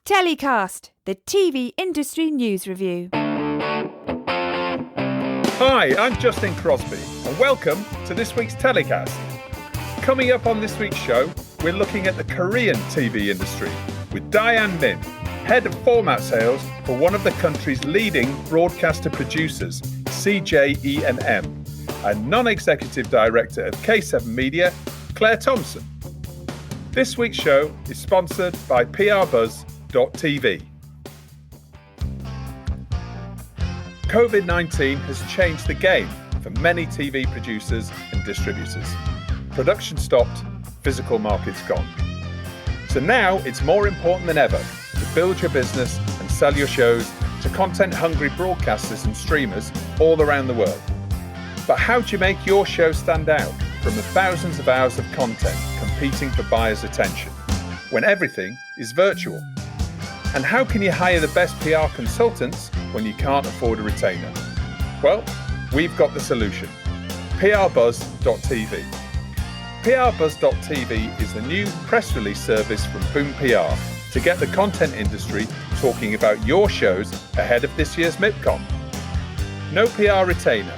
TellyCast, the TV industry news review. Hi, I'm Justin Crosby, and welcome to this week's TellyCast. Coming up on this week's show, we're looking at the Korean TV industry with Diane Min, Head of Format Sales for one of the country's leading broadcaster producers, CJENM, and Non-Executive Director of K7 Media, Clare Thompson. This week's show is sponsored by PRBuzz.tv. COVID-19 has changed the game for many TV producers and distributors. Production stopped, physical markets gone. So now it's more important than ever to build your business and sell your shows to content-hungry broadcasters and streamers all around the world. But how do you make your show stand out from the thousands of hours of content competing for buyers' attention when everything is virtual? And how can you hire the best PR consultants when you can't afford a retainer? Well, we've got the solution. PRBuzz.tv. PRBuzz.tv is the new press release service from Boom PR to get the content industry talking about your shows ahead of this year's MIPCOM. No PR retainer,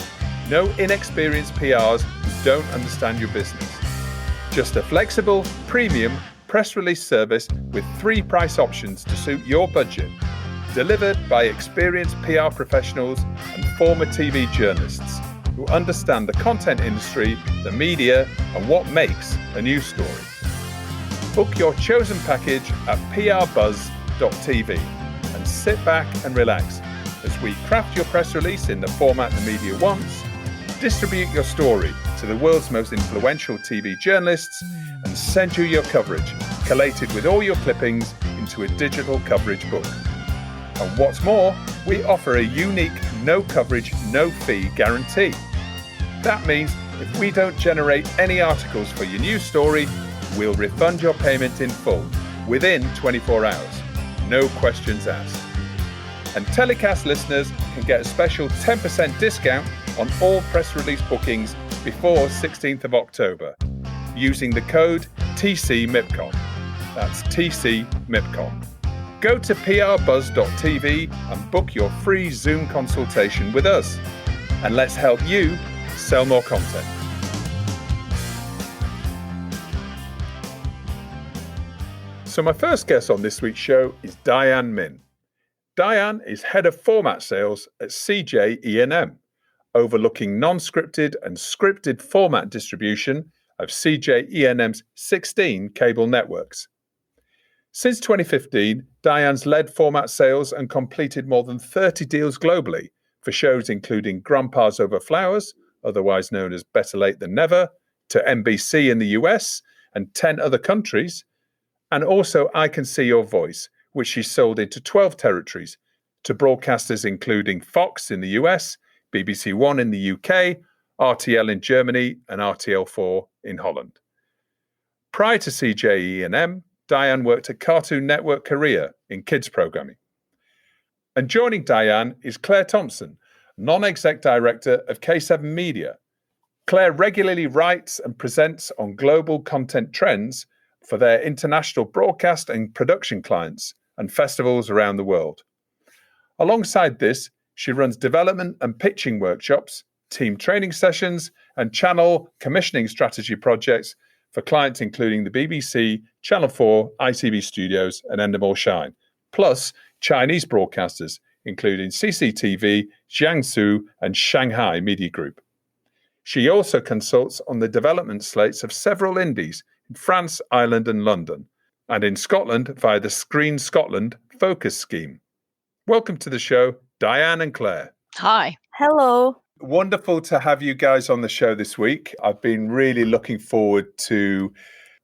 no inexperienced PRs who don't understand your business. Just a flexible, premium press release service with 3 price options to suit your budget, delivered by experienced PR professionals and former TV journalists who understand the content industry, the media, and what makes a news story. Book your chosen package at prbuzz.tv and sit back and relax as we craft your press release in the format the media wants, distribute your story to the world's most influential TV journalists, and send you your coverage, collated with all your clippings into a digital coverage book. And what's more, we offer a unique no coverage, no fee guarantee. That means if we don't generate any articles for your news story, we'll refund your payment in full within 24 hours. No questions asked. And TellyCast listeners can get a special 10% discount on all press release bookings before 16th of October using the code TCMIPCOM. That's TCMIPCOM. Go to prbuzz.tv and book your free Zoom consultation with us. And let's help you sell more content. So my first guest on this week's show is Diane Min. Diane is Head of Format Sales at CJENM, overlooking non-scripted and scripted format distribution of CJENM's 16 cable networks. Since 2015, Diane's led format sales and completed more than 30 deals globally for shows including Grandpa's Over Flowers, otherwise known as Better Late Than Never, to NBC in the US and 10 other countries, and also I Can See Your Voice, which she sold into 12 territories to broadcasters including Fox in the US, BBC One in the UK, RTL in Germany, and RTL4 in Holland. Prior to CJENM, Diane worked at Cartoon Network Korea in kids programming. And joining Diane is Clare Thompson, Non-Exec Director of K7 Media. Clare regularly writes and presents on global content trends for their international broadcast and production clients and festivals around the world. Alongside this, she runs development and pitching workshops, team training sessions, and channel commissioning strategy projects for clients including the BBC, Channel 4, ITV Studios, and Endemol Shine, plus Chinese broadcasters including CCTV, Jiangsu, and Shanghai Media Group. She also consults on the development slates of several indies in France, Ireland, and London, and in Scotland via the Screen Scotland Focus Scheme. Welcome to the show, Diane and Clare. Hi. Hello. Wonderful to have you guys on the show this week. I've been really looking forward to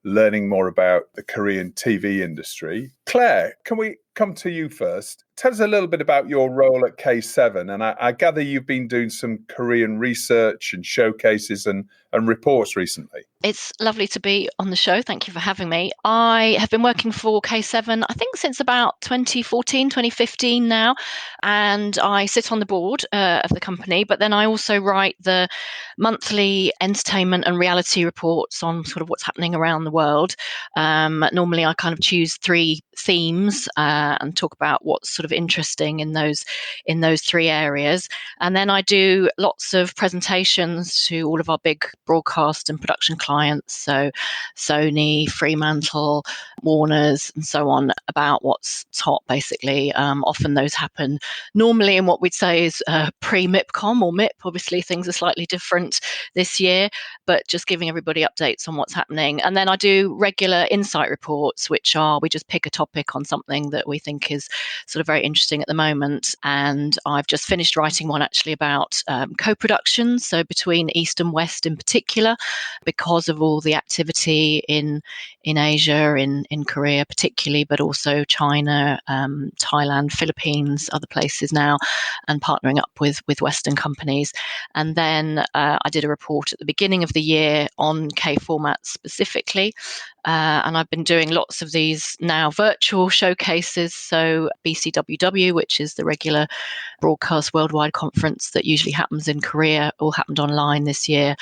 learning more about the Korean TV industry. Clare, can we come to you first? Tell us a little bit about your role at K7. And I gather you've been doing some Korean research and showcases and reports recently. It's lovely to be on the show. Thank you for having me. I have been working for K7, I think since about 2014, 2015 now. And I sit on the board of the company, but then I also write the monthly entertainment and reality reports on sort of what's happening around the world. Normally I kind of choose 3 themes and talk about what's sort of interesting in those three areas. And then I do lots of presentations to all of our big broadcast and production clients, so Sony, Fremantle, Warner's, and so on, about what's hot, basically. Often those happen normally in what we'd say is pre-MIPCOM or MIP. Obviously, things are slightly different this year, but just giving everybody updates on what's happening. And then I do regular insight reports, which are, we just pick a topic on something that we think is sort of very interesting at the moment. And I've just finished writing one actually about co-production, so between East and West in particular, because of all the activity in Asia, in Korea particularly, but also China, Thailand, Philippines, other places now, and partnering up with Western companies. And then I did a report at the beginning of the year on K formats specifically. And I've been doing lots of these now virtual showcases. So BCWW, which is the regular broadcast worldwide conference that usually happens in Korea, all happened online this year.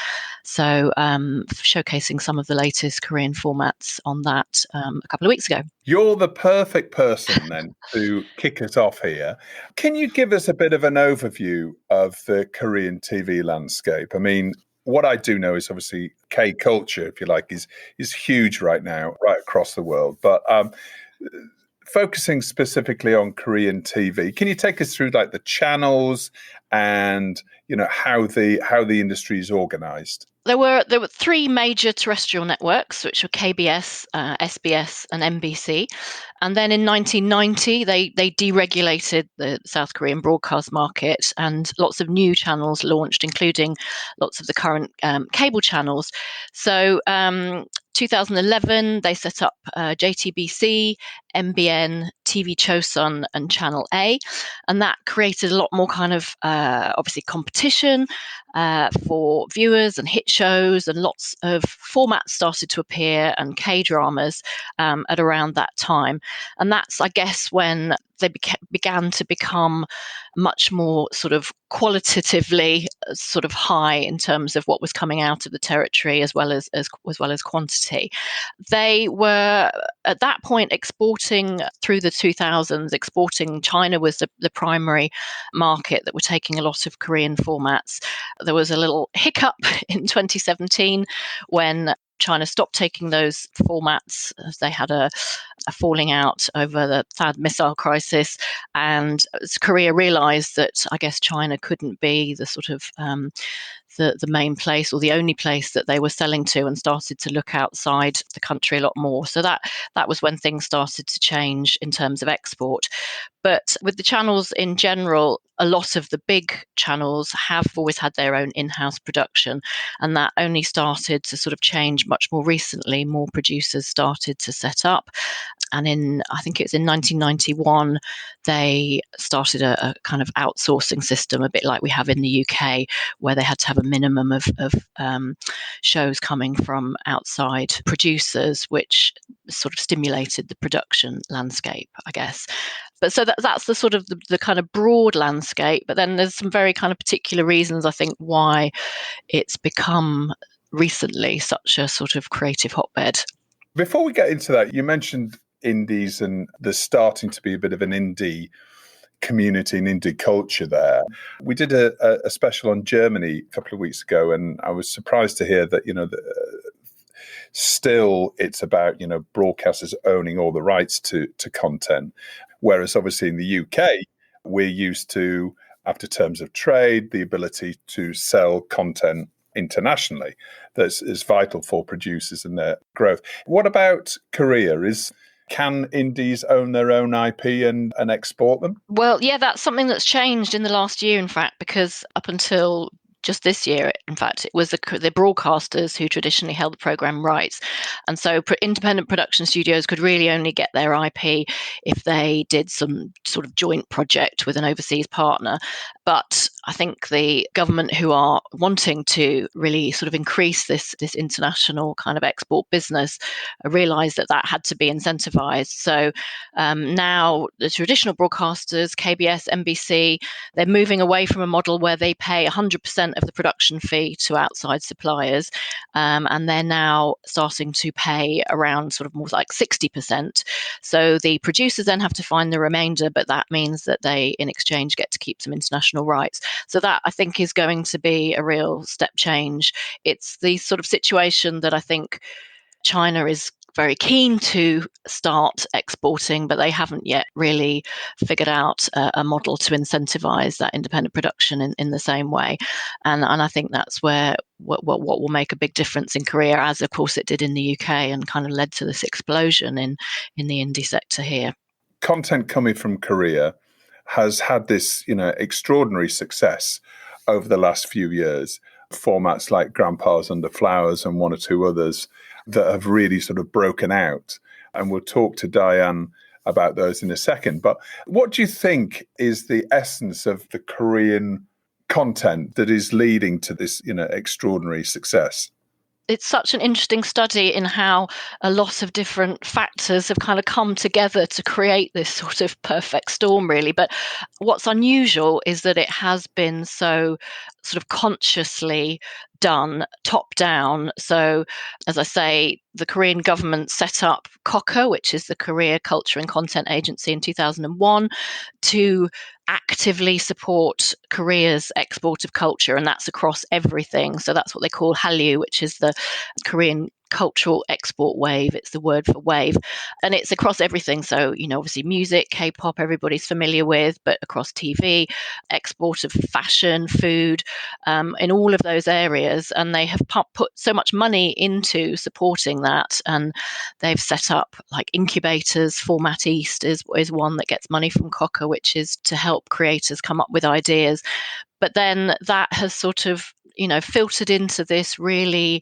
So showcasing some of the latest Korean formats on that a couple of weeks ago. You're the perfect person then to kick us off here. Can you give us a bit of an overview of the Korean TV landscape? I mean, what I do know is obviously K culture, if you like, is huge right now, right across the world. But focusing specifically on Korean TV, can you take us through like the channels and how the industry is organized? There were three major terrestrial networks, which were KBS, SBS, and MBC. And then in 1990, they deregulated the South Korean broadcast market, and lots of new channels launched, including lots of the current cable channels. So 2011, they set up JTBC, MBN, TV Chosun, and Channel A. And that created a lot more kind of, obviously, competition for viewers and hit shows, and lots of formats started to appear, and K-dramas at around that time. And that's, I guess, when they began to become much more sort of qualitatively sort of high in terms of what was coming out of the territory, as well as quantity. They were at that point exporting through the 2000s. China was the primary market that were taking a lot of Korean formats. There was a little hiccup in 2017 when China stopped taking those formats as they had a falling out over the THAAD missile crisis, and Korea realized that, I guess, China couldn't be the sort of the main place or the only place that they were selling to, and started to look outside the country a lot more. So that was when things started to change in terms of export. But with the channels in general, a lot of the big channels have always had their own in-house production, and that only started to sort of change much more recently. More producers started to set up, and I think it was in 1991, they started a kind of outsourcing system, a bit like we have in the UK, where they had to have a minimum of shows coming from outside producers, which sort of stimulated the production landscape, I guess. But so that's the sort of the kind of broad landscape. But then there's some very kind of particular reasons, I think, why it's become recently such a sort of creative hotbed. Before we get into that, you mentioned indies, and there's starting to be a bit of an indie community and indie culture there. We did a special on Germany a couple of weeks ago, and I was surprised to hear that, still it's about, broadcasters owning all the rights to content. Whereas obviously in the UK, we're used to, after terms of trade, the ability to sell content internationally. That is vital for producers and their growth. What about Korea? Can indies own their own IP and export them? Well, yeah, that's something that's changed in the last year, in fact, because up until just this year, in fact, it was the broadcasters who traditionally held the programme rights. And so independent production studios could really only get their IP if they did some sort of joint project with an overseas partner. But I think the government, who are wanting to really sort of increase this international kind of export business, realised that had to be incentivised. So now the traditional broadcasters, KBS, NBC, they're moving away from a model where they pay 100% of the production fee to outside suppliers, and they're now starting to pay around sort of more like 60%. So the producers then have to find the remainder, but that means that they, in exchange, get to keep some international rights. So that, I think, is going to be a real step change. It's the sort of situation that I think China is very keen to start exporting, but they haven't yet really figured out a model to incentivize that independent production in the same way. And I think that's where what will make a big difference in Korea, as of course it did in the UK, and kind of led to this explosion in the indie sector here. Content coming from Korea has had this, extraordinary success over the last few years. Formats like Grandpa's Under Flowers and one or two others that have really sort of broken out. And we'll talk to Diane about those in a second. But what do you think is the essence of the Korean content that is leading to this, extraordinary success? It's such an interesting study in how a lot of different factors have kind of come together to create this sort of perfect storm, really. But what's unusual is that it has been so sort of consciously done top down. So, as I say, the Korean government set up KOCA, which is the Korea Culture and Content Agency, in 2001 to actively support Korea's export of culture, and that's across everything. So that's what they call Hallyu, which is the Korean cultural export wave. It's the word for wave, and it's across everything. So, obviously music, K-pop, everybody's familiar with, but across TV, export of fashion, food, in all of those areas. And they have put so much money into supporting that, and they've set up like incubators. Format East is one that gets money from KOCA, which is to help creators come up with ideas. But then that has sort of, filtered into this really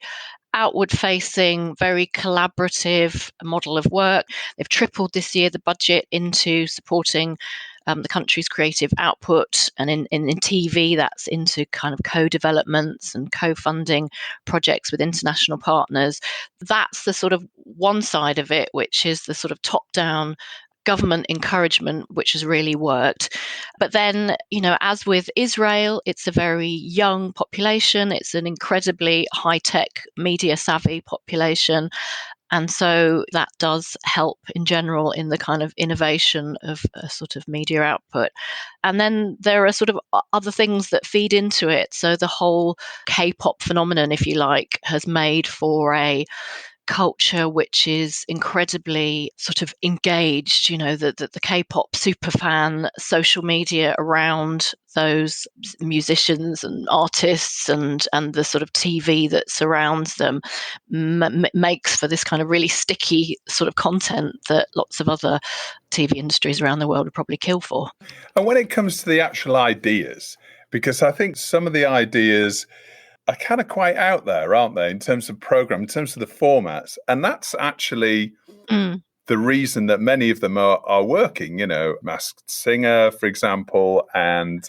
outward facing, very collaborative model of work. They've tripled this year the budget into supporting the country's creative output, and in TV, that's into kind of co-developments and co-funding projects with international partners. That's the sort of one side of it, which is the sort of top-down government encouragement, which has really worked. But then, as with Israel, it's a very young population. It's an incredibly high-tech, media-savvy population. And so that does help in general in the kind of innovation of a sort of media output. And then there are sort of other things that feed into it. So the whole K-pop phenomenon, if you like, has made for a culture which is incredibly sort of engaged, the K-pop superfan social media around those musicians and artists, and the sort of TV that surrounds them makes for this kind of really sticky sort of content that lots of other TV industries around the world would probably kill for. And when it comes to the actual ideas, because I think some of the ideas are kind of quite out there, aren't they, in terms of program, in terms of the formats. And that's actually the reason that many of them are working, Masked Singer, for example. And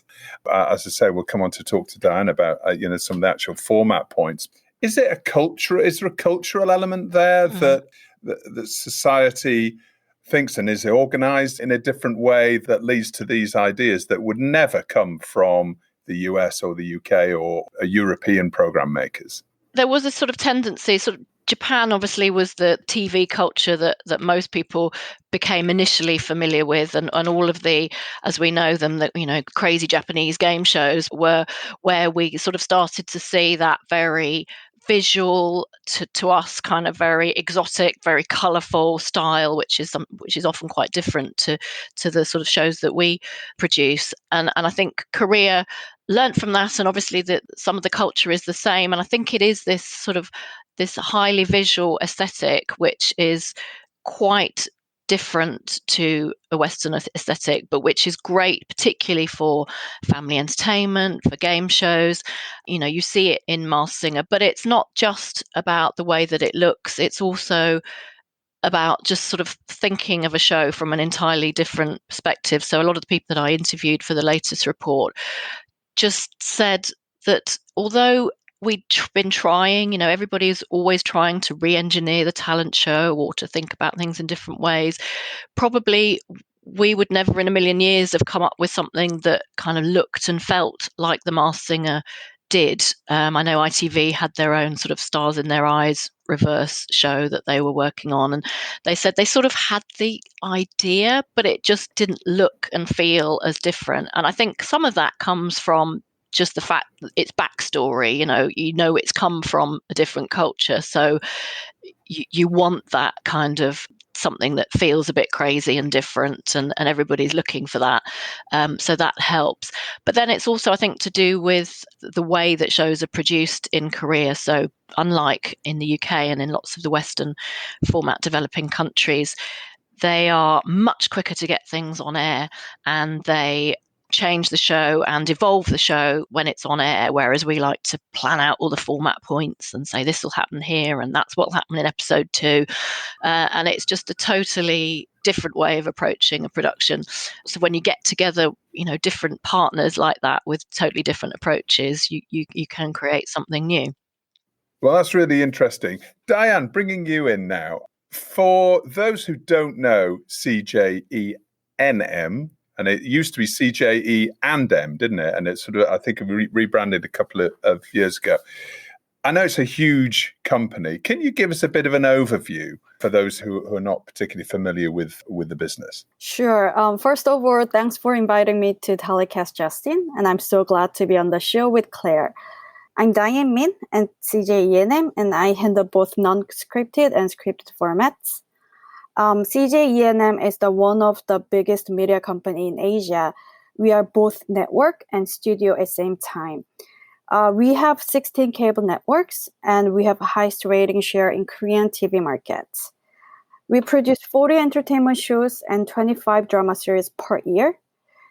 as I say, we'll come on to talk to Diane about, some of the actual format points. Is there a cultural element there that society thinks and is organized in a different way that leads to these ideas that would never come from the US or the UK or European program makers? There was a sort of tendency, Japan obviously was the TV culture that most people became initially familiar with, and all of the, as we know them, crazy Japanese game shows were where we sort of started to see that very visual, to us kind of very exotic, very colourful style, which is often quite different to the sort of shows that we produce. And I think Korea learnt from that, and obviously some of the culture is the same. And I think it is this sort of this highly visual aesthetic, which is quite different to a Western aesthetic, but which is great, particularly for family entertainment, for game shows. You see it in Masked Singer, but it's not just about the way that it looks. It's also about just sort of thinking of a show from an entirely different perspective. So a lot of the people that I interviewed for the latest report just said that although we'd been trying, everybody's always trying to re-engineer the talent show or to think about things in different ways, probably we would never in a million years have come up with something that kind of looked and felt like The Masked Singer did. I know ITV had their own sort of Stars in Their Eyes reverse show that they were working on, and they said they sort of had the idea, but it just didn't look and feel as different. And I think some of that comes from just the fact that it's backstory, it's come from a different culture. So you want that kind of something that feels a bit crazy and different, and everybody's looking for that. So that helps. But then it's also, I think, to do with the way that shows are produced in Korea. So unlike in the UK and in lots of the Western format developing countries, they are much quicker to get things on air, and they change the show and evolve the show when it's on air, whereas we like to plan out all the format points and say this will happen here and that's what will happen in episode 2, and it's just a totally different way of approaching a production. So when you get together different partners like that with totally different approaches, you can create something new. Well, that's really interesting. Diane, bringing you in now. For those who don't know CJENM, and it used to be CJE&M, didn't it? And it's sort of, I think, rebranded a couple of years ago. I know it's a huge company. Can you give us a bit of an overview for those who are not particularly familiar with the business? Sure. First of all, thanks for inviting me to TellyCast, Justin. And I'm so glad to be on the show with Clare. I'm Diane Min at CJENM, and I handle both non-scripted and scripted formats. CJENM is one of the biggest media company in Asia. We are both network and studio at the same time. We have 16 cable networks, and we have the highest rating share in Korean TV markets. We produce 40 entertainment shows and 25 drama series per year.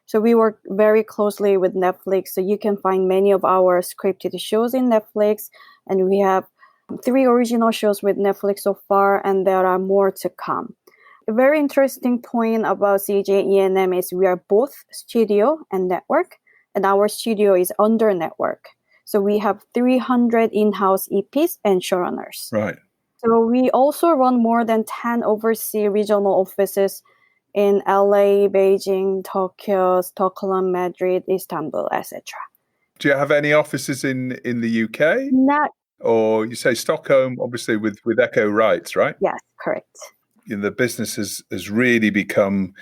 So we work very closely with Netflix, so you can find many of our scripted shows in Netflix, and we have 3 original shows with Netflix so far, and there are more to come. A very interesting point about CJENM is we are both studio and network, and our studio is under network. So we have 300 in-house EPs and showrunners. Right. So we also run more than 10 overseas regional offices in LA, Beijing, Tokyo, Stockholm, Madrid, Istanbul, etc. Do you have any offices in the UK? Not. Or you say Stockholm, obviously with Echo Rights, right? Yes, correct. The business has really become,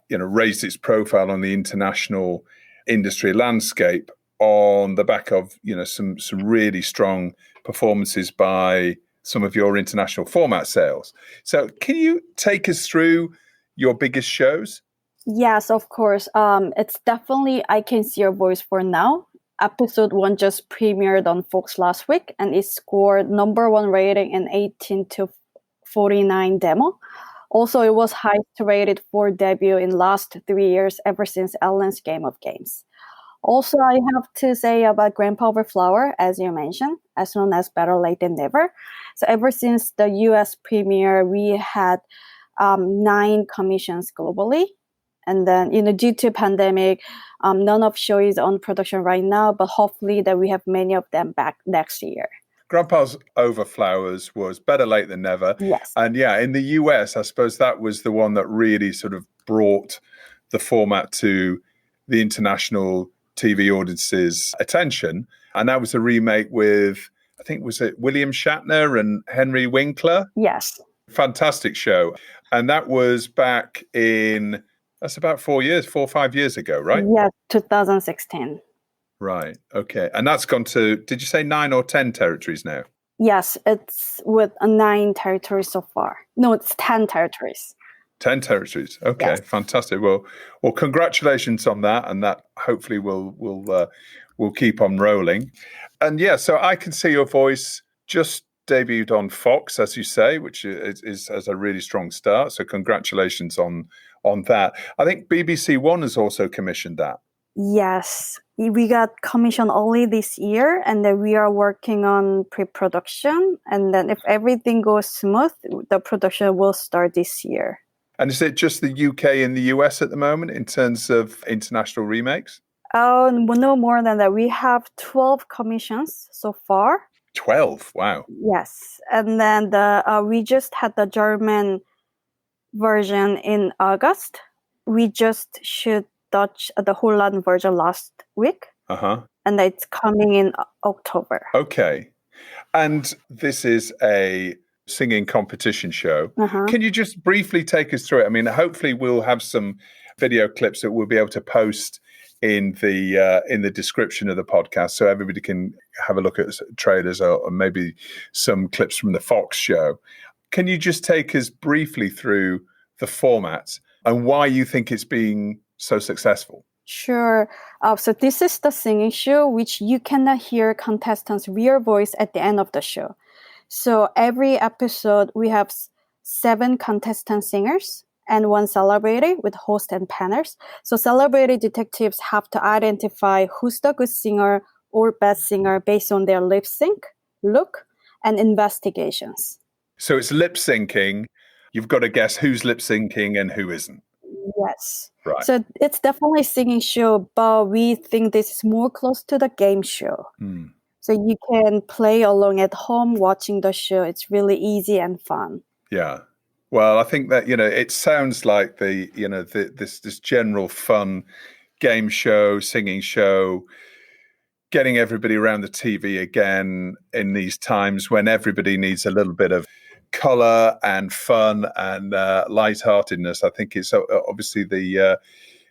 raised its profile on the international industry landscape on the back of, some really strong performances by some of your international format sales. So can you take us through your biggest shows? Yes, of course. It's definitely I Can See Your Voice for Now. Episode 1 just premiered on Fox last week, and it scored number 1 rating in 18 to 49 demo. Also, it was highest rated for debut in last 3 years ever since Ellen's Game of Games. Also, I have to say about Grandpa Over Flower, as you mentioned, as known as Better Late Than Never. So ever since the US premiere, we had 9 commissions globally. And then, due to pandemic, none of show is on production right now, but hopefully that we have many of them back next year. Grandpa's Over Flowers was Better Late Than Never. Yes. And yeah, in the US, I suppose that was the one that really sort of brought the format to the international TV audience's attention. And that was a remake with, I think, was it William Shatner and Henry Winkler? Yes. Fantastic show. And that was back in, that's about 4 or 5 years ago, right? Yes, 2016. Right. Okay. And that's gone to, did you say 9 or 10 territories now? Yes, it's with 9 territories so far. No, it's 10 territories. 10 territories. Okay, Yes. Fantastic. Well, congratulations on that, and that hopefully will keep on rolling. And yeah, so I Can See Your Voice just debuted on Fox, as you say, which is has a really strong start. So congratulations on that. I think BBC One has also commissioned that. Yes, we got commissioned only this year, and then we are working on pre-production. And then if everything goes smooth, the production will start this year. And is it just the UK and the US at the moment in terms of international remakes? Oh, no more than that. We have 12 commissions so far. 12, wow. Yes. And then we just had the German version in August. We just shoot the Holland version last week. Uh-huh. And it's coming in October. Okay. And this is a singing competition show. Uh-huh. Can you just briefly take us through it? I mean, hopefully we'll have some video clips that we'll be able to post in the description of the podcast, so everybody can have a look at trailers or maybe some clips from the Fox show. Can you just take us briefly through the format and why you think it's being so successful? Sure. So this is the singing show, which you cannot hear contestants' real voice at the end of the show. So every episode, we have 7 contestant singers and 1 celebrity with host and panels. So celebrity detectives have to identify who's the good singer or bad singer based on their lip sync, look, and investigations. So it's lip syncing. You've got to guess who's lip syncing and who isn't. Yes. Right. So it's definitely a singing show, but we think this is more close to the game show. So you can play along at home watching the show. It's really easy and fun. Yeah. Well, I think that, it sounds like this general fun game show, singing show, getting everybody around the TV again in these times when everybody needs a little bit of color and fun and lightheartedness. I think it's obviously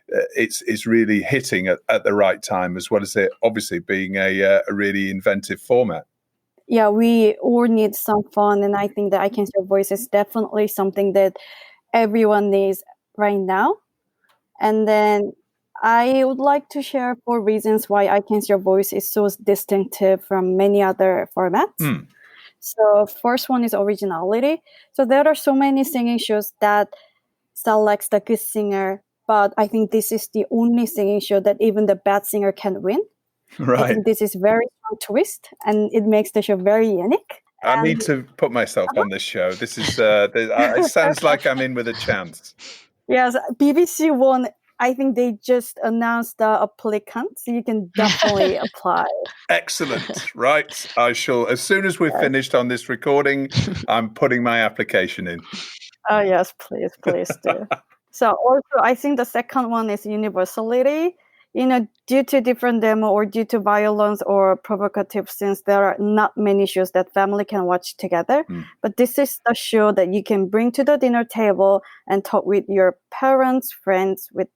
it's really hitting at the right time, as well as it obviously being a really inventive format. Yeah, we all need some fun, and I think that I Can See Your Voice is definitely something that everyone needs right now. And then I would like to share 4 reasons why I Can See Your Voice is so distinctive from many other formats. So first one is originality. So there are so many singing shows that selects the good singer, but I think this is the only singing show that even the bad singer can win. Right. I think this is very strong twist, and it makes the show very unique. I need to put myself on this show. This is it sounds like I'm in with a chance. Yes, BBC One. I think they just announced the applicant, so you can definitely apply. Excellent. Right. I shall, as soon as we're finished on this recording, I'm putting my application in. Oh, yes, please do. So also, I think the second one is universality. Due to different demo or due to violence or provocative scenes, there are not many shows that family can watch together. But this is the show that you can bring to the dinner table and talk with your parents, friends, with,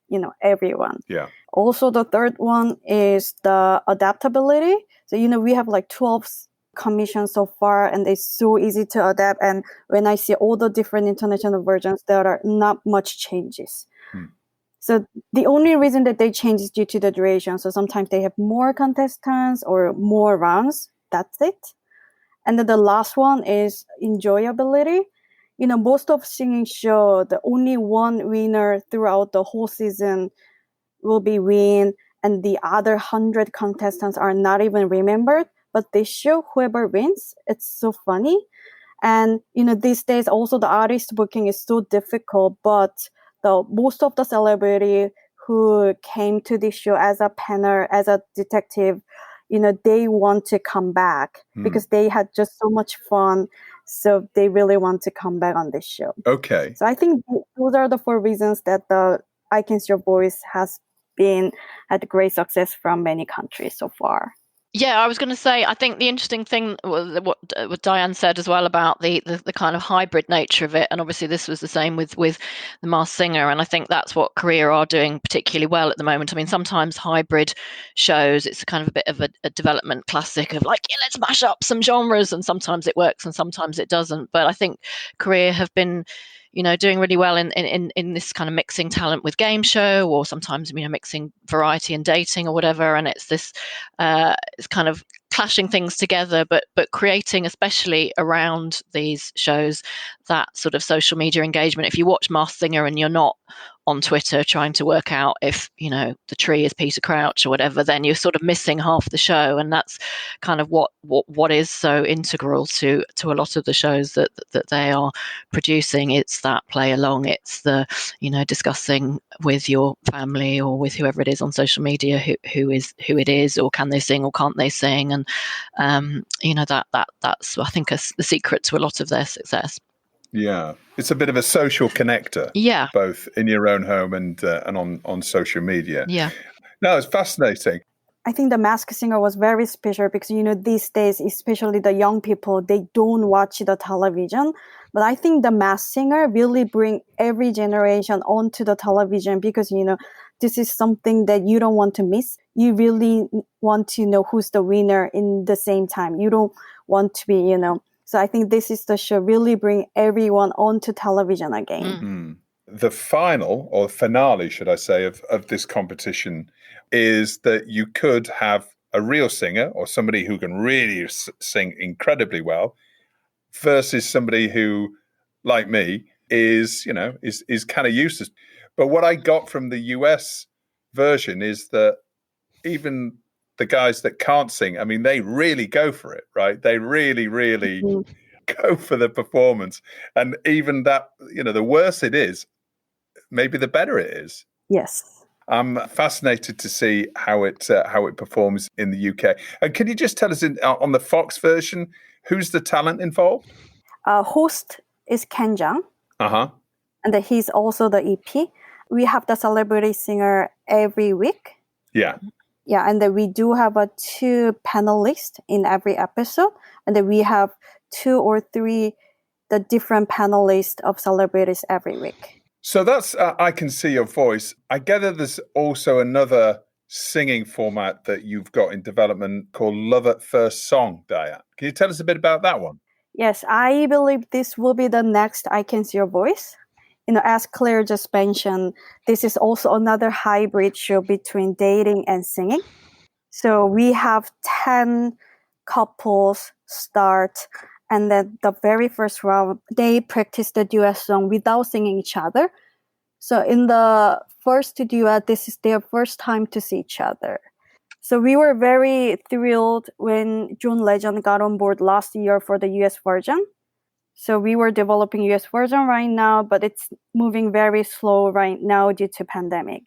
everyone. Yeah. Also, the third one is the adaptability. So, we have like 12 commissions so far, and it's so easy to adapt. And when I see all the different international versions, there are not much changes. So the only reason that they change is due to the duration. So sometimes they have more contestants or more rounds. That's it. And then the last one is enjoyability. Most of singing show, the only one winner throughout the whole season will be win, and the other 100 contestants are not even remembered. But this show, whoever wins, it's so funny. And, these days also the artist booking is so difficult, but most of the celebrity who came to this show as a panel, as a detective, they want to come back because they had just so much fun. So they really want to come back on this show. Okay. So I think those are the 4 reasons that the I Can See Your Voice has had great success from many countries so far. Yeah, I was going to say, I think the interesting thing was what Diane said as well about the kind of hybrid nature of it. And obviously this was the same with The Masked Singer. And I think that's what Korea are doing particularly well at the moment. I mean, sometimes hybrid shows, it's kind of a bit of a development classic of like, let's mash up some genres. And sometimes it works and sometimes it doesn't. But I think Korea have been doing really well in this kind of mixing talent with game show, or sometimes, mixing variety and dating or whatever. And it's this, it's kind of clashing things together, but creating, especially around these shows, that sort of social media engagement. If you watch Masked Singer and you're not on Twitter trying to work out if, the tree is Peter Crouch or whatever, then you're sort of missing half the show. And that's kind of what is so integral to a lot of the shows that they are producing. It's that play along. It's the, discussing with your family or with whoever it is on social media who it is, or can they sing or can't they sing? And, that's, I think, the secret to a lot of their success. Yeah, it's a bit of a social connector. Yeah, both in your own home and on social media. Yeah, no, it's fascinating. I think The Masked Singer was very special because, these days, especially the young people, they don't watch the television. But I think The Masked Singer really bring every generation onto the television because, this is something that you don't want to miss. You really want to know who's the winner in the same time. You don't want to be, So I think this is the show really bring everyone onto television again. Mm-hmm. The final, or finale, should I say, of this competition is that you could have a real singer or somebody who can really sing incredibly well versus somebody who, like me, is kind of useless. But what I got from the US version is that even the guys that can't sing, I mean, they really go for it, right? They really, really go for the performance. And even that, the worse it is, maybe the better it is. Yes. I'm fascinated to see how it performs in the UK. And can you just tell us on the Fox version, who's the talent involved? Host is Ken Jeong. Uh-huh. And he's also the EP. We have the celebrity singer every week. Yeah. Yeah, and then we do have 2 panelists in every episode. And then we have 2 or 3 the different panelists of celebrities every week. So that's I Can See Your Voice. I gather there's also another singing format that you've got in development called Love at First Song, Diane. Can you tell us a bit about that one? Yes, I believe this will be the next I Can See Your Voice. As Claire just mentioned, this is also another hybrid show between dating and singing. So we have 10 couples start, and then the very first round, they practice the duet song without singing each other. So in the first duet, this is their first time to see each other. So we were very thrilled when John Legend got on board last year for the US version. So we were developing US version right now, but it's moving very slow right now due to pandemic.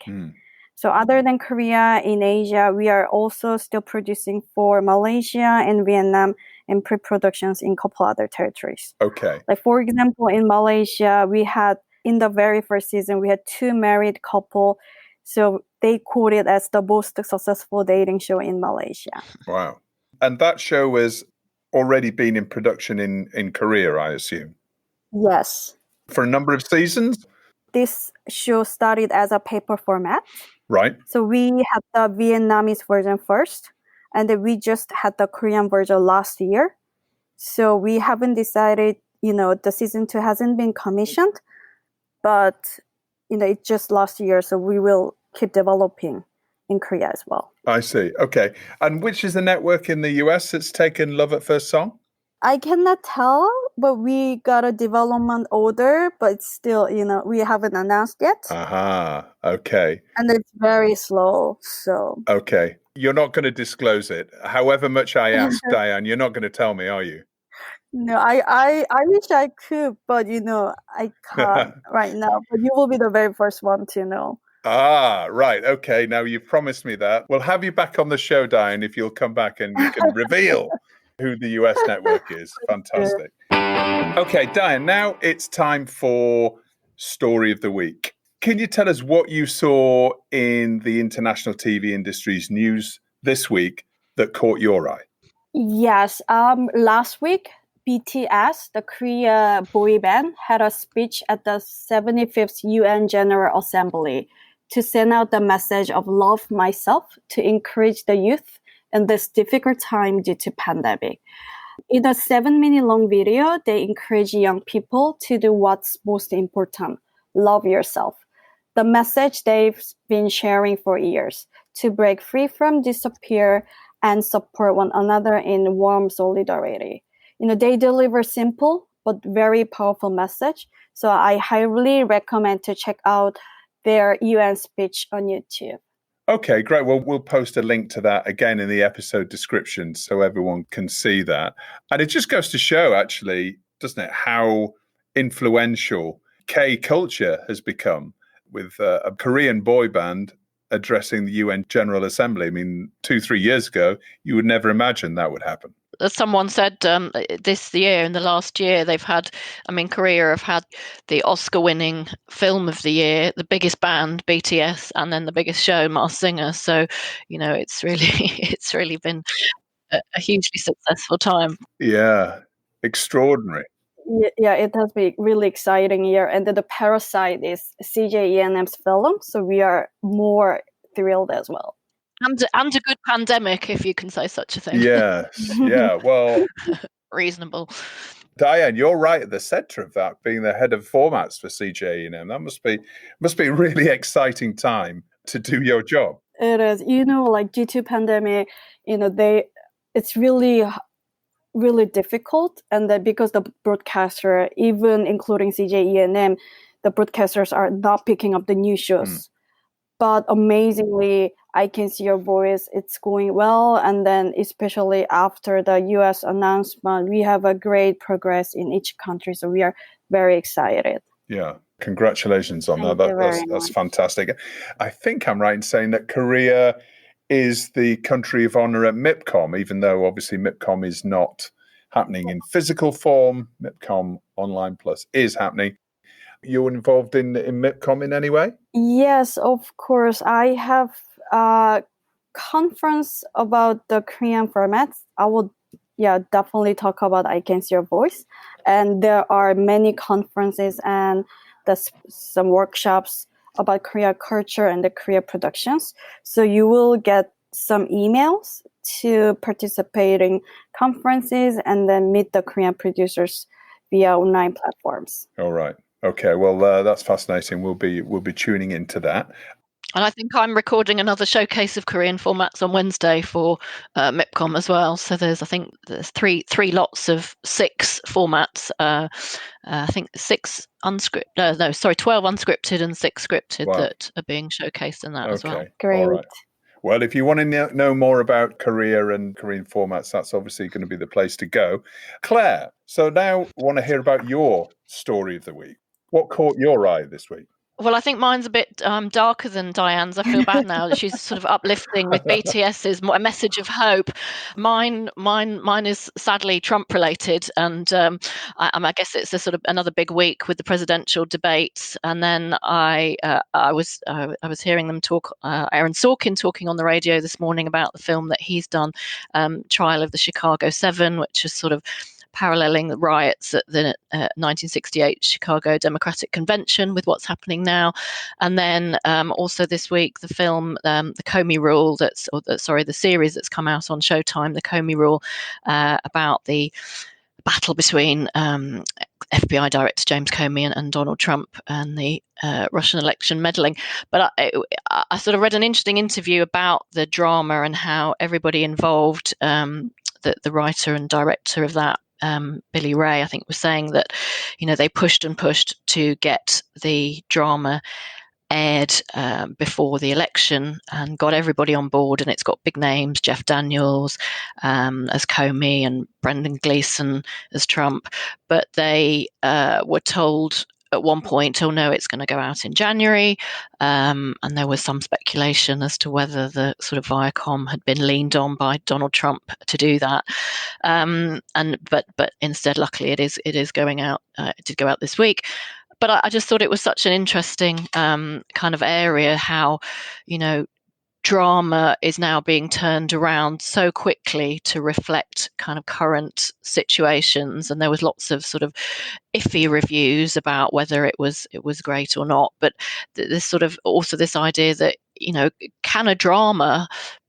So other than Korea, in Asia, we are also still producing for Malaysia and Vietnam and pre-productions in a couple other territories. Okay. Like, for example, in Malaysia, we had, in the very first season, we had 2 married couple. So they quoted as the most successful dating show in Malaysia. Wow. And that show has already been in production in Korea, I assume? Yes. For a number of seasons? This show started as a paper format. Right. So we had the Vietnamese version first, and then we just had the Korean version last year. So we haven't decided, the season 2 hasn't been commissioned, but, it's just last year. So we will keep developing in Korea as well. I see. Okay. And which is the network in the US that's taken Love at First Song? I cannot tell, but we got a development order, but it's still, we haven't announced yet. Aha. Okay. And it's very slow, so. Okay. You're not going to disclose it. However much I ask, Diane, you're not going to tell me, are you? No, I wish I could, but, I can't right now. But you will be the very first one to know. Ah, right. Okay. Now you've promised me that. We'll have you back on the show, Diane, if you'll come back and you can reveal who the US network is. Fantastic. Okay, Diane, now it's time for Story of the Week. Can you tell us what you saw in the international TV industry's news this week that caught your eye? Yes. Last week, BTS, the Korea boy band, had a speech at the 75th UN General Assembly to send out the message of love myself to encourage the youth in this difficult time due to pandemic. In a 7-minute long video, they encourage young people to do what's most important, love yourself. The message they've been sharing for years, to break free from despair and support one another in warm solidarity. They deliver simple but very powerful message. So I highly recommend to check out their UN speech on YouTube. Okay, great. Well, we'll post a link to that again in the episode description so everyone can see that. And it just goes to show, actually, doesn't it, how influential K culture has become with a Korean boy band addressing the UN General Assembly. I mean, 2-3 years ago, you would never imagine that would happen. As someone said this year, in the last year, Korea have had the Oscar-winning film of the year, the biggest band, BTS, and then the biggest show, Masked Singer. So, it's really been a hugely successful time. Yeah, extraordinary. Yeah, it has been a really exciting year. And the Parasite is CJENM's film, so we are more thrilled as well. And a good pandemic, if you can say such a thing. Yes, yeah, well... reasonable. Diane, you're right at the centre of that, being the head of formats for CJENM. That must be a really exciting time to do your job. It is. Like due to pandemic, it's really difficult, and that because the broadcaster, even including CJENM, the broadcasters are not picking up the new shows. But amazingly, I Can See Your Voice, it's going well. And then especially after the US announcement, we have a great progress in each country. So we are very excited. Yeah, congratulations on Thank that. you very That's much. fantastic. I think I'm right in saying that Korea is the country of honor at MIPCOM, even though obviously MIPCOM is not happening in physical form. MIPCOM Online Plus is happening. You're involved in MIPCOM in any way? Yes, of course. I have a conference about the Korean formats. I will definitely talk about I Can See Your Voice. And there are many conferences and some workshops about Korea culture and the Korea productions. So you will get some emails to participate in conferences and then meet the Korean producers via online platforms. All right. Okay. Well, that's fascinating. We'll be tuning into that. And I think I'm recording another showcase of Korean formats on Wednesday for MIPCOM as well. So there's three lots of 6 formats. I think 12 unscripted and 6 scripted that are being showcased in that as well. Great. All right. Well, if you want to know more about Korea and Korean formats, that's obviously going to be the place to go. Claire, so now I want to hear about your story of the week. What caught your eye this week? Well, I think mine's a bit darker than Diane's. I feel bad now that she's sort of uplifting with BTS's a message of hope. Mine is sadly Trump related, and I guess it's a sort of another big week with the presidential debates. And then I was hearing them talk. Aaron Sorkin talking on the radio this morning about the film that he's done, Trial of the Chicago 7, which is sort of paralleling the riots at the 1968 Chicago Democratic Convention with what's happening now. And then also this week, the film, The Comey Rule, the series that's come out on Showtime, The Comey Rule, about the battle between FBI Director James Comey and Donald Trump and the Russian election meddling. But I sort of read an interesting interview about the drama and how everybody involved, the writer and director of that, Billy Ray, I think, was saying that, they pushed and pushed to get the drama aired before the election and got everybody on board, and it's got big names, Jeff Daniels as Comey and Brendan Gleeson as Trump, but they were told at one point, oh no, it's going to go out in January, and there was some speculation as to whether the sort of Viacom had been leaned on by Donald Trump to do that, but instead, luckily, it is going out. It did go out this week. But I just thought it was such an interesting kind of area, how, drama is now being turned around so quickly to reflect kind of current situations. And there was lots of sort of iffy reviews about whether it was great or not. But this sort of also this idea that, can a drama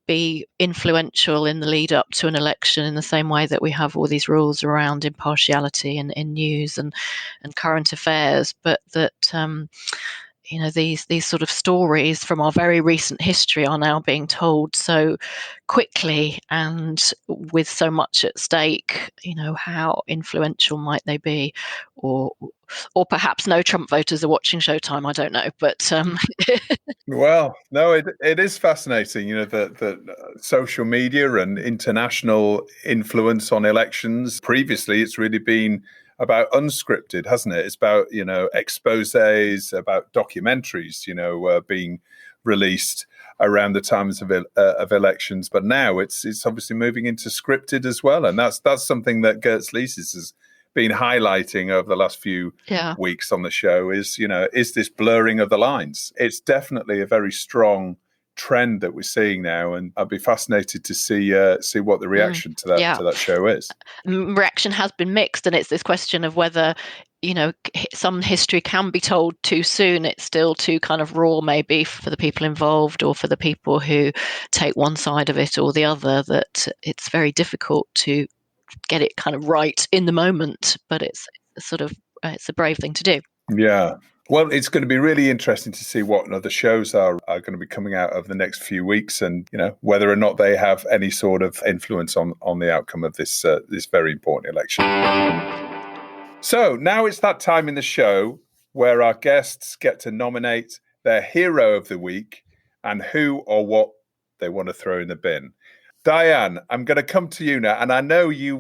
be influential in the lead up to an election in the same way that we have all these rules around impartiality in news and current affairs, but that these sort of stories from our very recent history are now being told so quickly and with so much at stake. How influential might they be, or perhaps no Trump voters are watching Showtime. I don't know, but Well, no, it is fascinating. The social media and international influence on elections. Previously, it's really been about unscripted, hasn't it? It's about exposés, about documentaries, being released around the times of elections. But now it's obviously moving into scripted as well, and that's something that Gertz Leases has been highlighting over the last few weeks on the show. Is this blurring of the lines? It's definitely a very strong trend that we're seeing now, and I'd be fascinated to see what the reaction to that show is. Reaction has been mixed, and it's this question of whether some history can be told too soon. It's still too kind of raw, maybe, for the people involved or for the people who take one side of it or the other, that it's very difficult to get it kind of right in the moment, but it's a brave thing to do. Yeah. Well, it's going to be really interesting to see what other shows are going to be coming out over the next few weeks, and whether or not they have any sort of influence on the outcome of this very important election. So now it's that time in the show where our guests get to nominate their hero of the week and who or what they want to throw in the bin. Diane, I'm going to come to you now, and I know you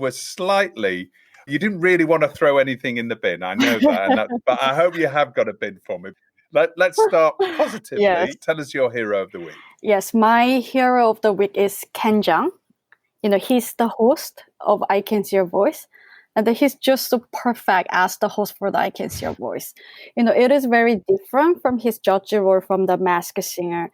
didn't really want to throw anything in the bin. I know that, but I hope you have got a bin for me. Let's start positively. Yes. Tell us your hero of the week. Yes, my hero of the week is Ken Jeong. He's the host of I Can See Your Voice, and he's just so perfect as the host for the I Can See Your Voice. It is very different from his judge role from the Masked Singer.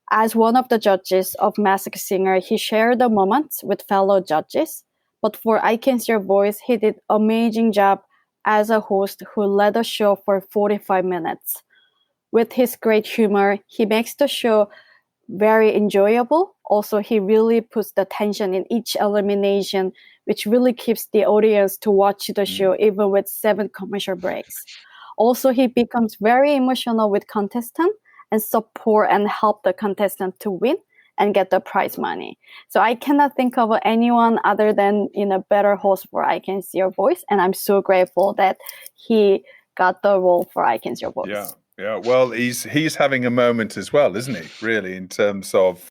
As one of the judges of Masked Singer, he shared the moments with fellow judges. But for I Can See Your Voice, he did an amazing job as a host who led the show for 45 minutes. With his great humor, he makes the show very enjoyable. Also, he really puts the tension in each elimination, which really keeps the audience to watch the show even with 7 commercial breaks. Also, he becomes very emotional with contestants and support and help the contestant to win and get the prize money. So I cannot think of anyone other than better host for I Can See Your Voice, and I'm so grateful that he got the role for I Can See Your Voice. Yeah. Well, he's having a moment as well, isn't he? Really, in terms of.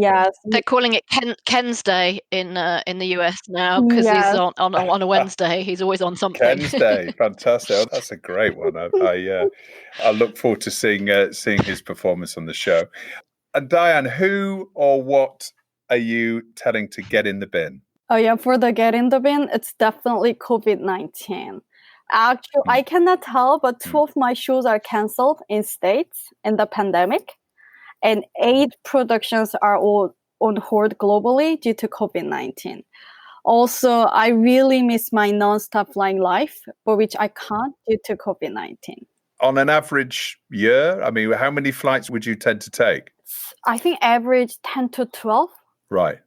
Yes, they're calling it Ken's Day in the US now, because he's on a Wednesday. He's always on something. Ken's Day, fantastic! Oh, that's a great one. I look forward to seeing his performance on the show. And Diane, who or what are you telling to get in the bin? Oh yeah, for the get in the bin, it's definitely COVID-19. Actually, I cannot tell, but 2 of my shows are canceled in States in the pandemic, and 8 productions are all on hold globally due to COVID-19. Also, I really miss my non-stop flying life, but which I can't due to COVID-19. On an average year, I mean, how many flights would you tend to take? I think average 10 to 12. Right.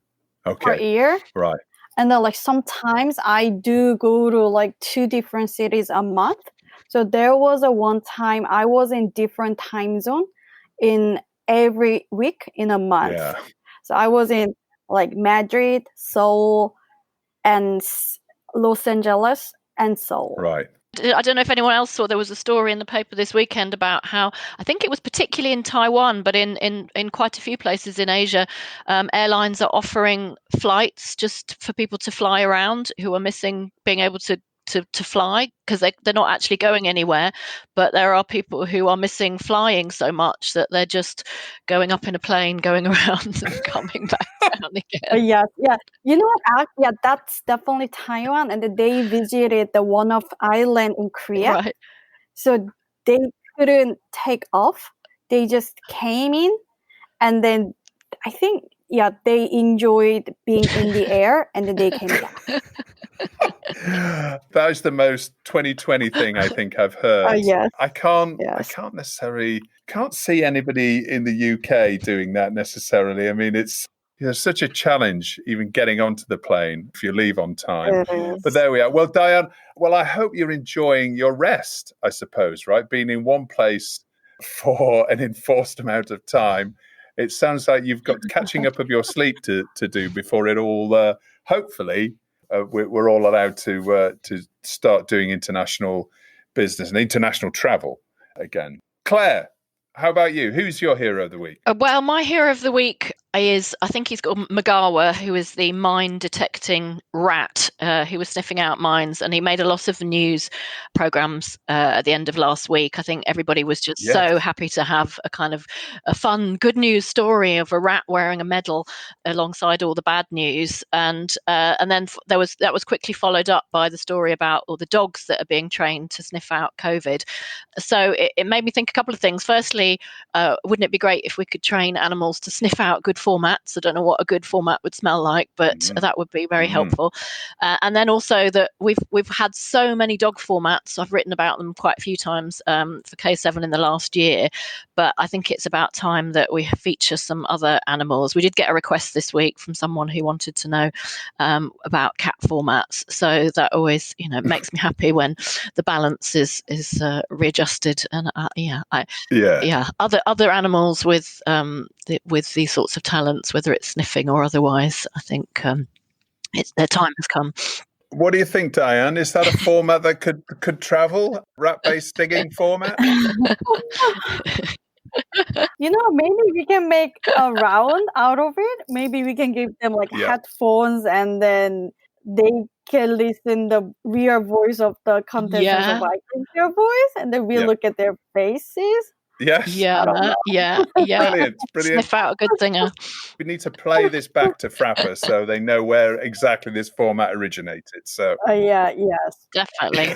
Okay. Per year. Right. And then sometimes I do go to 2 different cities a month. So there was one time I was in different time zone in every week in a month. Yeah. So I was in Madrid, Seoul, and Los Angeles and Seoul. Right. I don't know if anyone else saw, there was a story in the paper this weekend about how, I think it was particularly in Taiwan, but in quite a few places in Asia, airlines are offering flights just for people to fly around who are missing being able to fly, because they're not actually going anywhere, but there are people who are missing flying so much that they're just going up in a plane, going around and coming back down again. Yeah. You know what? Yeah, that's definitely Taiwan, and they visited the one of island in Korea. Right. So they couldn't take off. They just came in, and then I think they enjoyed being in the air, and then they came back. That is the most 2020 thing I think I've heard. Yes. I can't see anybody in the UK doing that necessarily. I mean, it's such a challenge even getting onto the plane if you leave on time. But there we are. Well, Diane, I hope you're enjoying your rest, I suppose, right? Being in one place for an enforced amount of time. It sounds like you've got catching up of your sleep to do before it all, hopefully, we're all allowed to start doing international business and international travel again. Claire, how about you? Who's your hero of the week? Well, my hero of the week is, I think he's called Magawa, who is the mine detecting rat who was sniffing out mines, and he made a lot of news programs at the end of last week. I think everybody was just so happy to have a kind of a fun, good news story of a rat wearing a medal alongside all the bad news, and then that was quickly followed up by the story about all the dogs that are being trained to sniff out COVID. So it made me think a couple of things. Firstly, wouldn't it be great if we could train animals to sniff out good formats? I don't know what a good format would smell like, but that would be very helpful. And then also that we've had so many dog formats. I've written about them quite a few times for K7 in the last year, but I think it's about time that we feature some other animals. We did get a request this week from someone who wanted to know about cat formats. So that always, makes me happy when the balance is readjusted. And other animals with these sorts of talents, whether it's sniffing or otherwise, I think their time has come. What do you think, Diane? Is that a format that could travel? Rat-based stinging format? Maybe we can make a round out of it. Maybe we can give them headphones, and then they can listen the real voice of the contestants of I Can Hear Voice, and then we look at their faces. Yes. Yeah. Brilliant. Sniff out a good singer. We need to play this back to Frapper so they know where exactly this format originated. So. Yes. Definitely.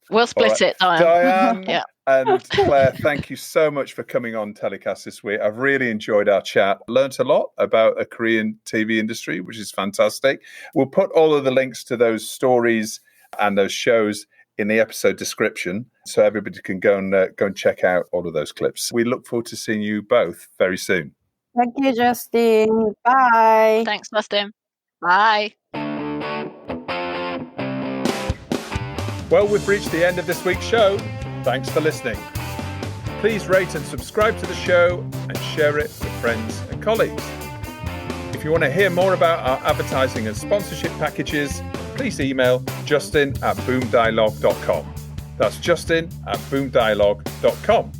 We'll split it, Diane. And Claire, thank you so much for coming on TellyCast this week. I've really enjoyed our chat. Learned a lot about a Korean TV industry, which is fantastic. We'll put all of the links to those stories and those shows in the episode description, so everybody can go and check out all of those clips. We look forward to seeing you both very soon. Thank you, Justin. Bye. Thanks, Justin. Bye. Well, we've reached the end of this week's show. Thanks for listening. Please rate and subscribe to the show and share it with friends and colleagues. If you want to hear more about our advertising and sponsorship packages, please email justin@boomdialogue.com. That's justin@boomdialogue.com.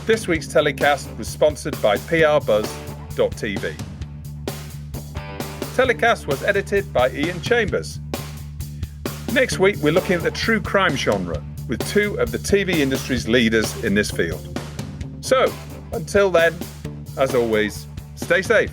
This week's TellyCast was sponsored by prbuzz.tv. TellyCast was edited by Ian Chambers. Next week, we're looking at the true crime genre with two of the TV industry's leaders in this field. So, until then, as always, stay safe.